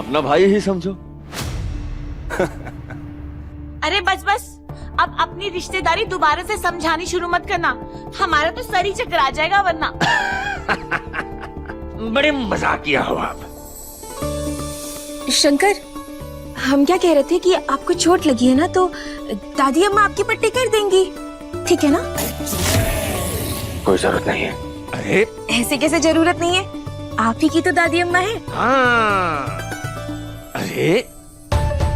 अपना भाई ही समझो। अरे बस बस, अब अपनी रिश्तेदारी दोबारा से समझानी शुरू मत करना, हमारा तो सर ही चक्कर आ जाएगा वरना। बड़े मजाकिया हो आप। शंकर, हम क्या कह रहे थे कि आपको चोट लगी है ना, तो दादी अम्मा आपकी पट्टी कर देंगी, ठीक है ना? कोई जरूरत नहीं है। अरे ऐसे कैसे जरूरत नहीं है, आप ही की तो दादी अम्मा है। हाँ, अरे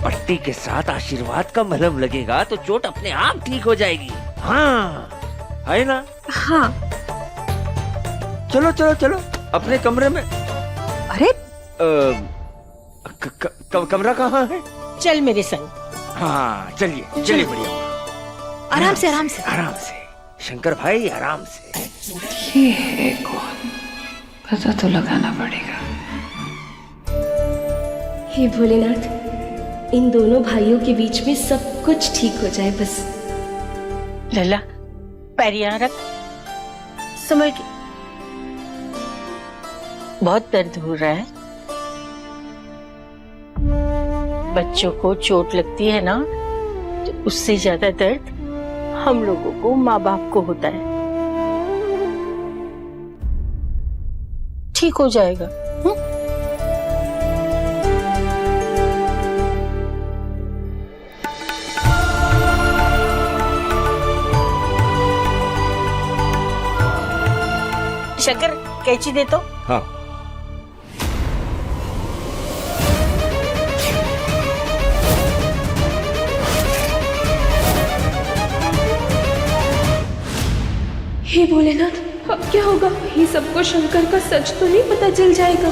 पट्टी के साथ आशीर्वाद का मलहम लगेगा तो चोट अपने आप ठीक हो जाएगी। हाँ है ना? हाँ। चलो चलो चलो अपने कमरे में। अरे कमरा कहाँ है? चल मेरे संग। हाँ चलिए चलिए, बढ़िया। आराम से आराम से। आराम से शंकर भाई, आराम से। ये है कौन, पता तो लगाना पड़ेगा। हे भोलेनाथ, इन दोनों भाइयों के बीच में सब कुछ ठीक हो जाए बस। लला, पैर यहाँ रख, संभल के। बहुत दर्द हो रहा है। बच्चों को चोट लगती है ना, तो उससे ज्यादा दर्द हम लोगों को, माँ बाप को होता है। ठीक हो जाएगा। शंकर, कैंची दे तो। हाँ। हे भोलेनाथ, अब क्या होगा? ये सबको शंकर का सच तो नहीं पता चल जाएगा?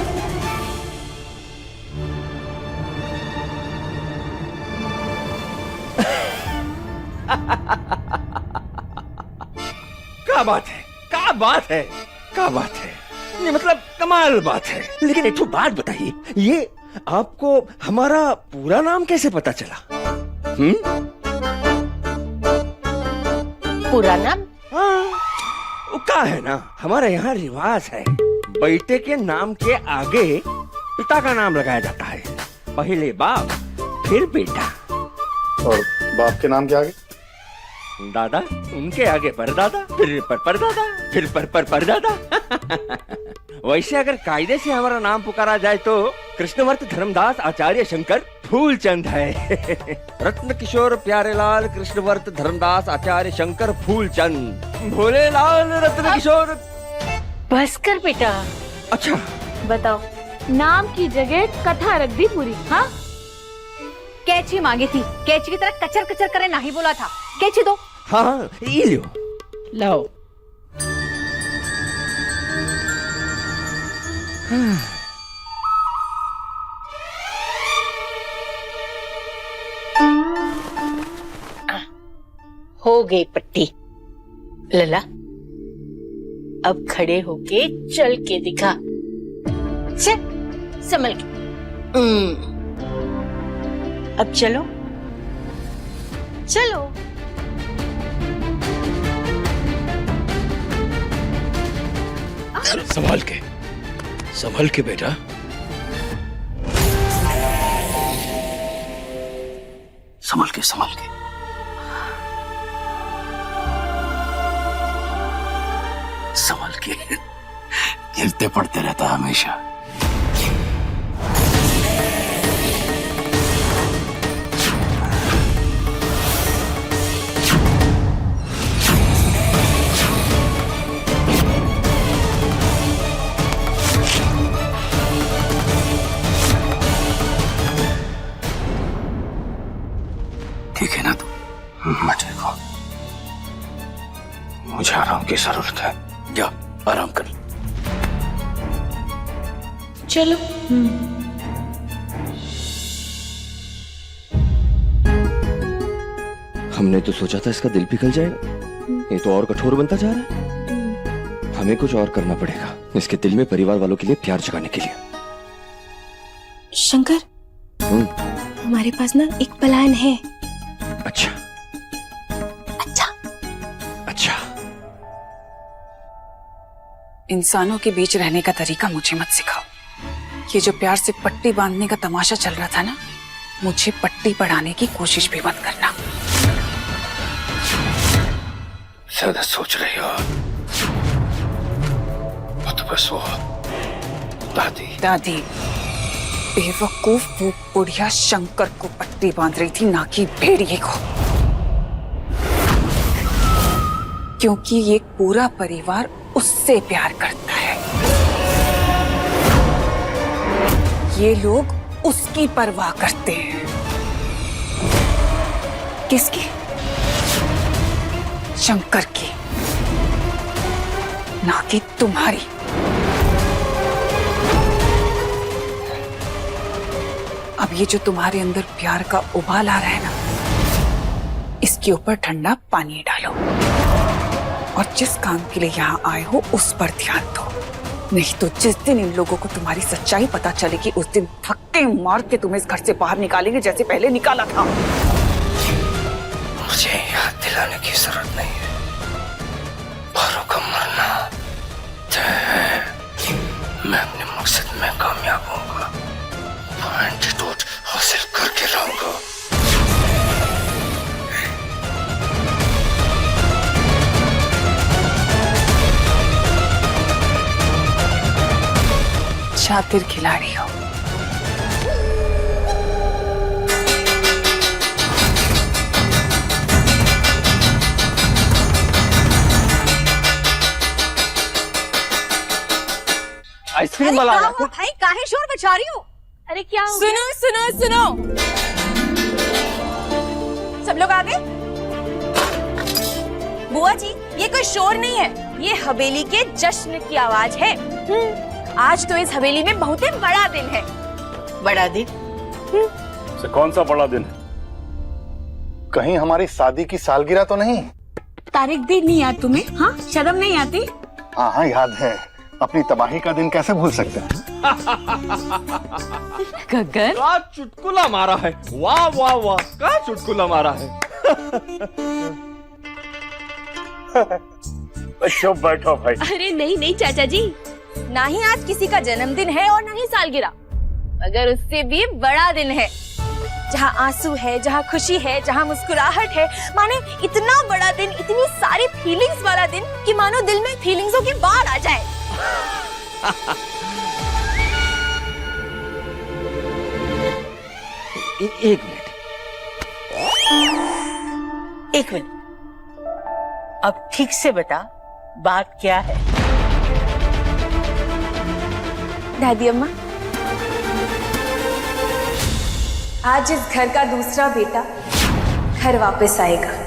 क्या बात है, क्या बात है, क्या बात है, ये मतलब कमाल बात है। लेकिन एक तो बात बताइए, ये आपको हमारा पूरा नाम कैसे पता चला? पूरा नाम? हाँ, वो क्या है ना, हमारे यहाँ रिवाज है, बेटे के नाम के आगे पिता का नाम लगाया जाता है। पहले बाप, फिर बेटा। और बाप के नाम के आगे? दादा, उनके आगे परदादा, फिर परदादा, फिर परदादा। वैसे अगर कायदे से हमारा नाम पुकारा जाए तो कृष्णवर्त धर्मदास आचार्य शंकर फूलचंद है। रत्न किशोर प्यारेलाल कृष्णवर्त धर्मदास आचार्य शंकर फूलचंद, भोलेलाल रत्न किशोर। बस कर बेटा। अच्छा बताओ, नाम की जगह कथा रख दी पूरी। हाँ, कैची मांगी थी, कैची की तरह कचर कचर करे नहीं बोला था। कैची दो। हाँ, ये लो। लाओ। हो गई पट्टी। लला, अब खड़े होके चल के दिखा। चल, संभल के। अब चलो चलो। संभाल के, संभल के बेटा। संभल के, संभल के। संभल के, गिरते पड़ते रहता है हमेशा। ठीक है ना तू? मैं ठीक हूं। मुझे आराम की जरूरत है, जा आराम कर। चलो। हमने तो सोचा था इसका दिल पिघल जाएगा, ये तो और कठोर बनता जा रहा है। हमें कुछ और करना पड़ेगा इसके दिल में परिवार वालों के लिए प्यार जगाने के लिए। शंकर, हमारे पास ना एक प्लान है। अच्छा अच्छा। अच्छा। इंसानों के बीच रहने का तरीका मुझे मत सिखाओ, ये जो प्यार से पट्टी बांधने का तमाशा चल रहा था ना, मुझे पट्टी पढ़ाने की कोशिश भी मत करना। ज्यादा सोच रही हो। वो तो बस वो दादी बेवकूफ वो बुढ़िया शंकर को पट्टी बांध रही थी, ना कि भेड़िए को। क्योंकि ये पूरा परिवार उससे प्यार करता है। ये लोग उसकी परवाह करते हैं। किसकी? शंकर की, ना कि तुम्हारी। अब ये जो तुम्हारे अंदर प्यार का उबाल आ रहा है ना, इसके ऊपर ठंडा पानी डालो और जिस काम के लिए यहाँ आए हो उस पर ध्यान दो। नहीं तो जिस दिन इन लोगों को तुम्हारी सच्चाई पता चलेगी, उस दिन धक्के मार के तुम्हें इस घर से बाहर निकालेंगे, जैसे पहले निकाला था। मुझे याद दिलाने की जरूरत नहीं है। पारो का मरना तय है। मैं अपने मकसद में कामयाब होऊंगा। एंटीडोट हासिल करके रहूंगा। शातिर खिलाड़ी हो। आइसक्रीम वाला आया क्या? भाई काहे शोर मचा रही हो? अरे क्या हो गया? सुनो सब लोग आ गए? बुआ जी, ये कोई शोर नहीं है, ये हवेली के जश्न की आवाज है। आज तो इस हवेली में बहुत ही बड़ा दिन है। बड़ा दिन? से कौन सा बड़ा दिन है? कहीं हमारी शादी की सालगिरह तो नहीं? तारीख भी नहीं याद तुम्हें? हाँ, शर्म नहीं आती? हाँ याद है। अपनी तबाही का दिन कैसे भूल सकते हैं? गगन, क्या चुटकुला मारा है। वाह वाह वाह, क्या चुटकुला मारा है। चुप बैठो भाई। अरे नहीं चाचा जी, ना ही आज किसी का जन्मदिन है और ना ही सालगिरह, मगर उससे भी बड़ा दिन है, जहाँ आंसू है, जहाँ खुशी है, जहाँ मुस्कुराहट है। माने इतना बड़ा दिन, इतनी सारी फीलिंग्स वाला दिन कि मानो दिल में फीलिंग्सों की बाढ़ आ जाए। एक मिनट, अब ठीक से बता, बात क्या है? दादी अम्मा, आज इस घर का दूसरा बेटा घर वापस आएगा।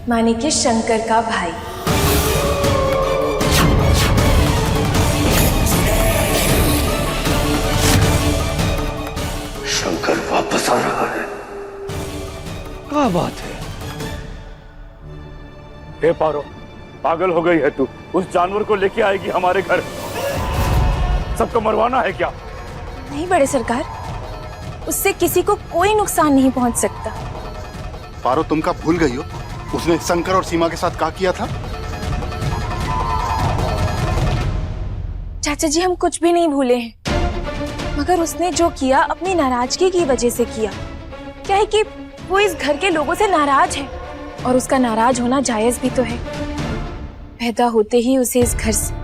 माने कि शंकर का भाई। शंकर वापस आ रहा है। क्या बात है? हे पारो, पागल हो गई है तू? उस जानवर को लेके आएगी हमारे घर? सबको मरवाना है क्या? नहीं बड़े सरकार, उससे किसी को कोई नुकसान नहीं पहुंच सकता। पारो, तुम का भूल गई हो? उसने शंकर और सीमा के साथ क्या किया था? चाचा जी, हम कुछ भी नहीं भूले हैं, मगर उसने जो किया अपनी नाराजगी की वजह से किया। क्या है कि वो इस घर के लोगों से नाराज है, और उसका नाराज होना जायज भी तो है। पैदा होते ही उसे इस घर से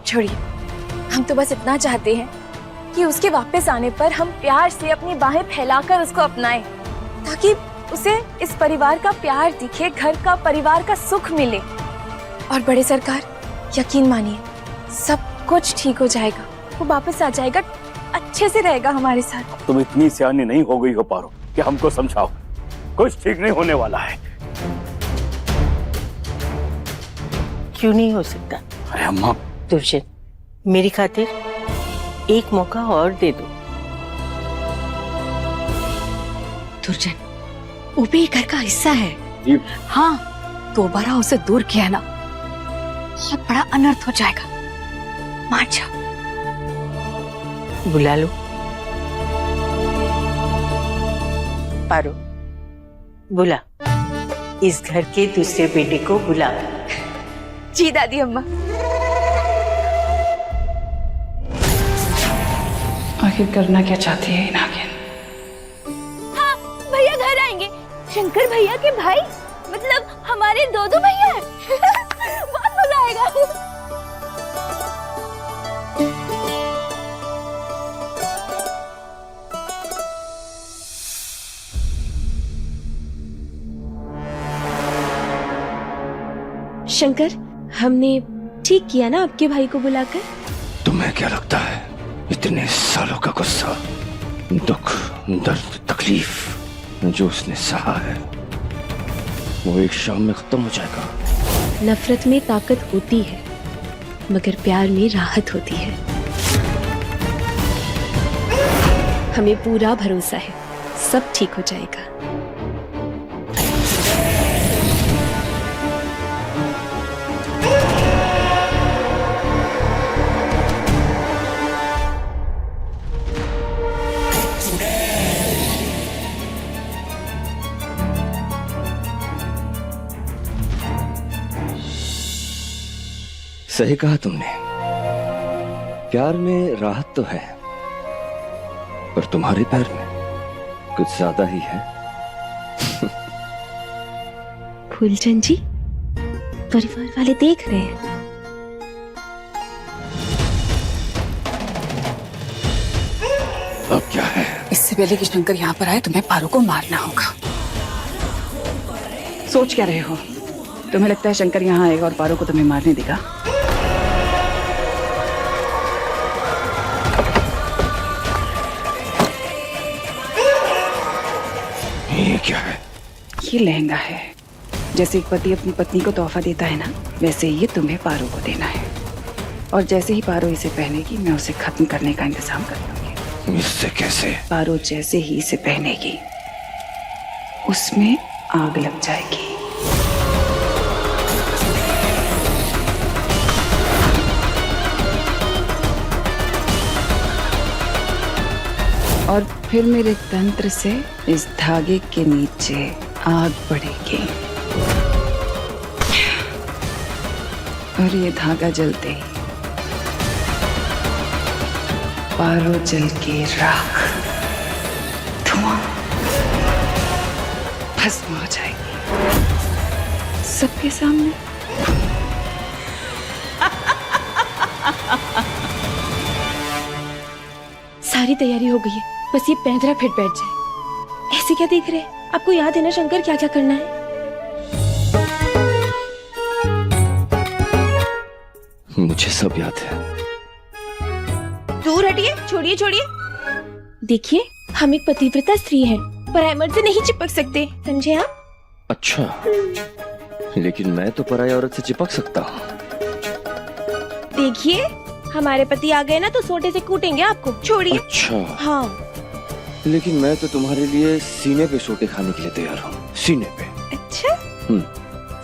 छोड़िए, हम तो बस इतना चाहते हैं कि उसके वापस आने पर हम प्यार से अपनी बाहें फैलाकर उसको अपनाएं, ताकि उसे इस परिवार का प्यार दिखे, घर का, परिवार का सुख मिले। और बड़े सरकार, यकीन मानिए, सब कुछ ठीक हो जाएगा। वो वापस आ जाएगा, अच्छे से रहेगा हमारे साथ। तुम इतनी सियानी नहीं हो गई हो पारो कि हमको समझाओ। कुछ ठीक नहीं होने वाला है। क्यों नहीं हो सकता? अरे अम्मा, दुर्जन, मेरी खातिर एक मौका और दे दो। दुर्जन, वो भी घर का हिस्सा है। जी। हाँ, दोबारा उसे दूर किया ना बहुत बड़ा अनर्थ हो जाएगा। मान जाओ। बुला लो। पारो, बुला। इस घर के दूसरे बेटे को बुला। जी दादी अम्मा। आखिर करना क्या चाहती है नागिन? हाँ, भैया घर आएंगे। शंकर भैया के भाई, मतलब हमारे दो भैया हैं। बहुत मजा आएगा। शंकर, हमने ठीक किया ना आपके भाई को बुलाकर? तुम्हें क्या लगता है इतने सालों का गुस्सा, दुख, दर्द, तकलीफ जो उसने सहा है वो एक शाम में खत्म हो जाएगा? नफरत में ताकत होती है, मगर प्यार में राहत होती है। हमें पूरा भरोसा है, सब ठीक हो जाएगा। सही कहा तुमने, प्यार में राहत तो है, पर तुम्हारे प्यार में कुछ ज्यादा ही है। फूलचंद जी, परिवार वाले देख रहे हैं। अब क्या है? इससे पहले कि शंकर यहाँ पर आए तुम्हें पारो को मारना होगा। सोच क्या रहे हो? तुम्हें लगता है शंकर यहाँ आएगा और पारो को तुम्हें मारने देगा? ये क्या है? ये लहंगा है। जैसे एक पति अपनी पत्नी को तोहफा देता है ना, वैसे ही ये तुम्हें पारो को देना है। और जैसे ही पारो इसे पहनेगी मैं उसे खत्म करने का इंतजाम कर दूंगी। इससे कैसे? पारो जैसे ही इसे पहनेगी उसमें आग लग जाएगी। और फिर मेरे तंत्र से इस धागे के नीचे आग बढ़ेगी और ये धागा जलते ही पारो जल के राख, धुआं, भस्म हो जाएगी सबके सामने। सारी तैयारी हो गई है, बस ये पैंतरा फिट बैठ जाए। ऐसे क्या देख रहे हैं? आपको याद है ना शंकर, क्या क्या करना है? मुझे सब याद है। दूर हटिए, छोड़िए छोड़िए। देखिए, हम एक पतिव्रता स्त्री हैं, पराये मर्द से नहीं चिपक सकते, समझे आप? अच्छा, लेकिन मैं तो पराई औरत से चिपक सकता हूँ। देखिए, हमारे पति आ गए ना तो सोटे से कूटेंगे आपको, छोड़िए। अच्छा, हाँ। लेकिन मैं तो तुम्हारे लिए सीने पे सोटे खाने के लिए तैयार हूँ। सीने पे। अच्छा,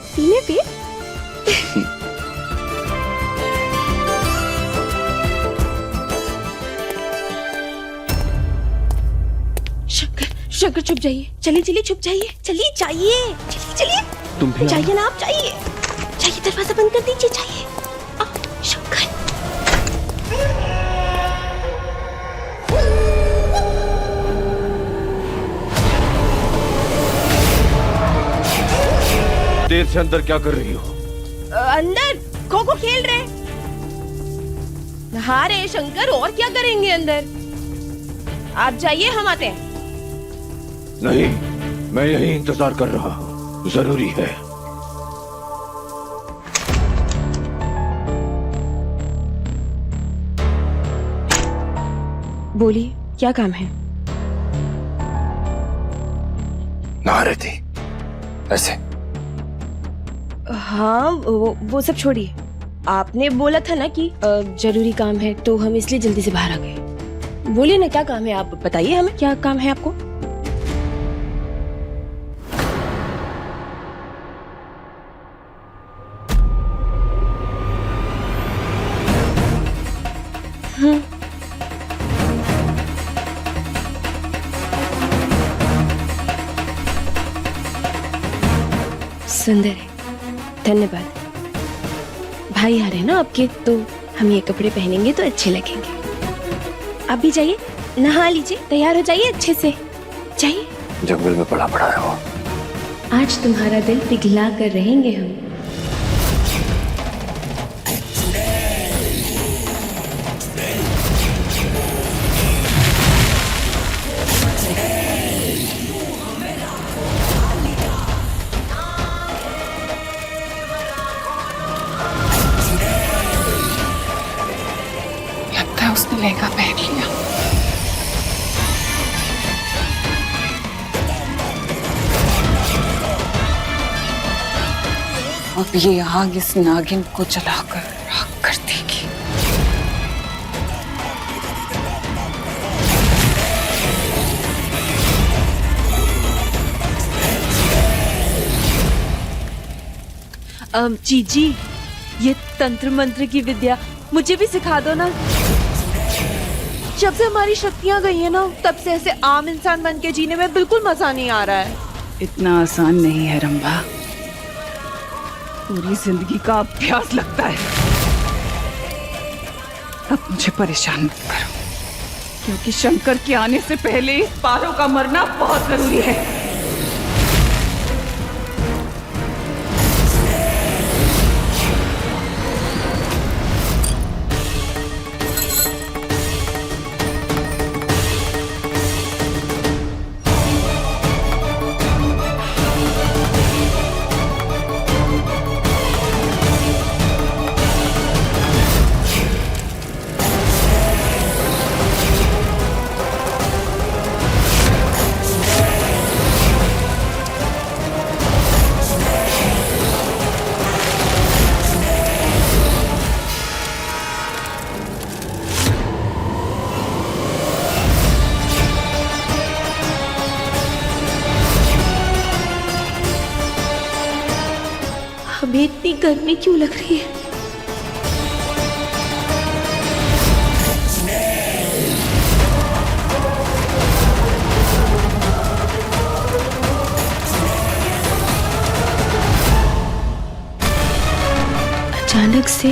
सीने पे? शंकर, शंकर चुप जाइए, चलिए चलिए चुप जाइए, चलिए जाइए, चलिए चलिए। तुम भी जाइए ना आप, जाइए जाइए, दरवाजा बंद कर दीजिए, जाइए। शंकर, देर से अंदर क्या कर रही हो? अंदर खो खो खेल रहे, नहा रहे शंकर, और क्या करेंगे अंदर? आप जाइए, हम आते हैं। नहीं, मैं यही इंतजार कर रहा हूँ, जरूरी है। बोलिए, क्या काम है? नहा रही थी ऐसे? हाँ, वो सब छोड़िए। आपने बोला था ना कि जरूरी काम है, तो हम इसलिए जल्दी से बाहर आ गए। बोलिए ना, क्या काम है? आप बताइए हमें, क्या काम है आपको? सुंदर है, धन्यवाद। भाई आ रहे हैं ना आपके, तो हम ये कपड़े पहनेंगे तो अच्छे लगेंगे। आप भी जाइए, नहा लीजिए, तैयार हो जाइए अच्छे से, जाइए। जंगल में पड़ा पड़ा है वो। आज तुम्हारा दिल पिघला कर रहेंगे हम। लगता है उसने लहंगा पहन लिया। अब ये आग इस नागिन को जलाकर राख कर देगी। जीजी, ये तंत्र मंत्र की विद्या मुझे भी सिखा दो ना। जब से हमारी शक्तियां गई है ना, तब से ऐसे आम इंसान बन के जीने में बिल्कुल मजा नहीं आ रहा है। इतना आसान नहीं है रंभा, पूरी जिंदगी का अभ्यास लगता है। अब मुझे परेशान मत करो, क्योंकि शंकर के आने से पहले इस पारो का मरना बहुत जरूरी है। हमें इतनी गर्मी क्यों लग रही है? अचानक से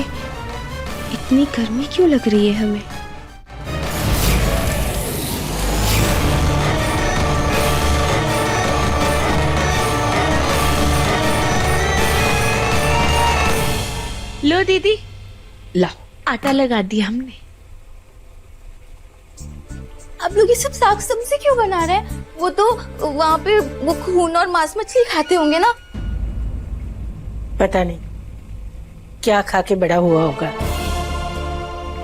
इतनी गर्मी क्यों लग रही है हमें? लो दीदी, लाओ, आटा लगा दिया हमने। आप लोग ये सब साग सब्जी क्यों बना रहे हैं? वो तो वहाँ पे वो खून और मांस मछली खाते होंगे ना। पता नहीं क्या खा के बड़ा हुआ होगा।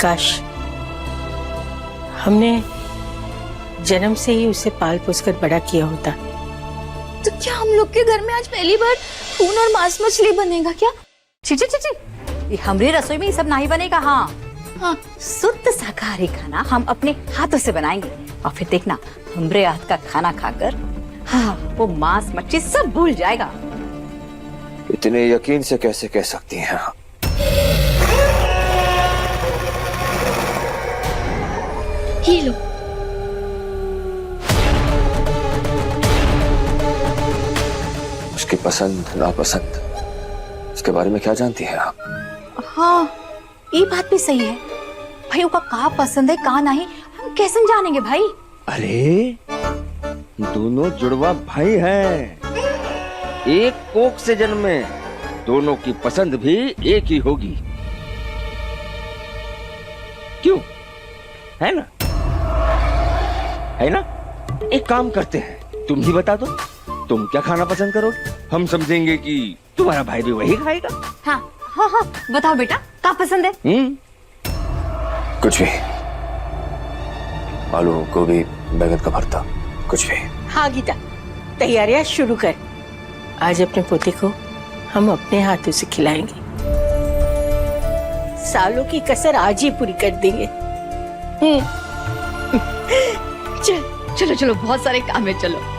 काश हमने जन्म से ही उसे पाल पोस कर बड़ा किया होता। तो क्या हम लोग के घर में आज पहली बार खून और मांस मछली बनेगा क्या? चीची चीची, ये हमारी रसोई में ये सब नहीं बनेगा। हाँ हाँ, शुद्ध शाकाहारी खाना हम अपने हाथों से बनाएंगे, और फिर देखना हमरे हाथ का खाना खाकर हाँ वो मांस मच्छी सब भूल जाएगा। इतने यकीन से कैसे कह सकती हैं आप? ये लो। उसकी पसंद नापसंद, इसके बारे में क्या जानती हैं आप? हाँ ये बात भी सही है भाई, का कहा पसंद है कहा नहीं हम कैसे जानेंगे भाई? अरे दोनों जुड़वा भाई हैं, एक कोख से जन्मे, दोनों की पसंद भी एक ही होगी। क्यों, है ना? है ना? एक काम करते हैं, तुम ही बता दो, तुम क्या खाना पसंद करोगे? हम समझेंगे कि तुम्हारा भाई भी वही खाएगा। हाँ हाँ हाँ, बताओ बेटा क्या पसंद है? कुछ भी, आलू गोभी बैगन का भरता, कुछ भी। हाँ गीता, तैयारियां शुरू कर। आज अपने पोते को हम अपने हाथों से खिलाएंगे। सालों की कसर आज ही पूरी कर देंगे। चलो चलो, बहुत सारे काम है, चलो।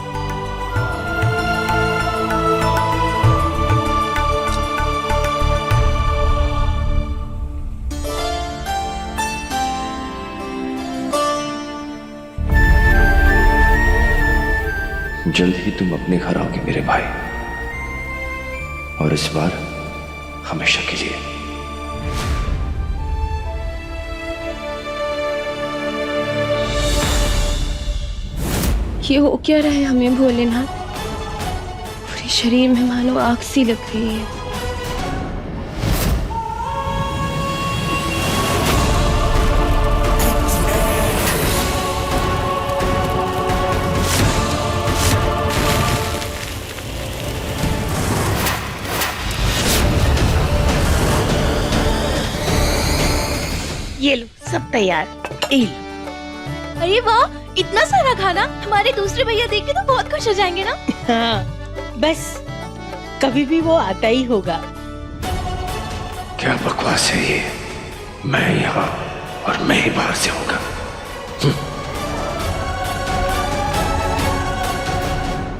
जल्द ही तुम अपने घर आओगे मेरे भाई। और इस बार हमेशा के लिए। ये हो क्या रहा है हमें भोलेनाथ? पूरे शरीर में मानो आग सी लग रही है। ये लो, सब तैयार। ये लो। अरे वाह, इतना सारा खाना! हमारे दूसरे भैया देख के तो बहुत खुश हो जाएंगे ना। हाँ, बस कभी भी वो आता ही होगा। क्या बकवास है ये? मैं यहाँ और मैं ही बाहर से होगा।